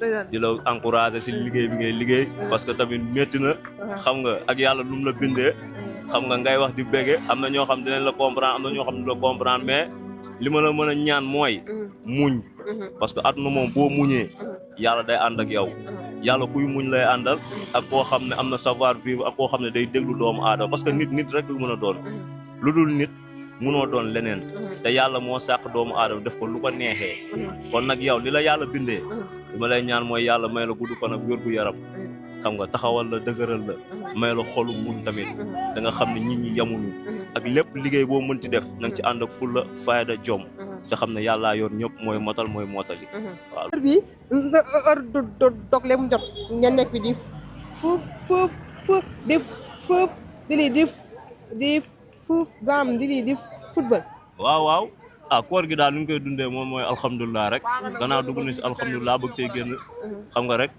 di la encourager si liggéey bi ngay liggéey parce que tamit métti na xam nga ak yàlla lu mu la bindee xam nga ngay wax di bége am na ñoo xam dinañ la comprendre am na ñoo xam ne la comprendre mais li ma la mën a ñaan mooy muñ parce que àdduna moom boo muñee yàlla day ànd ak yow yàlla kuy muñ lay àndal ak koo xam ne am na savoir vivre ak koo xam ne day déglu doomu aadama parce que nit rek lu mën a doon lu dul nit mënoo doon leneen te yàlla moo sàkk doomu aadama def ko lu ko neexee kon nag yow li la yàlla bindee li ma lay ñaan mooy yàlla may la gudd fan ak wér gu yaram xam nga taxawal la dëgëral la may la xolu muñ tamit da nga xam ne nit ñi yamuñu ak lépp liggéey boo mënti def na nga ci ànd ak fulla fayda jom te xam ne yàllaa yor ñëpp mooy motal mooy motali waaw. heure bi heure dog le mu jot ngeen nekk bi di di football. waaw koor gi daal ni ñu koy dundee moom mooy alhamdulilah rek gannaaw dugg na si alhamdulilah bëgg see génn xam nga rek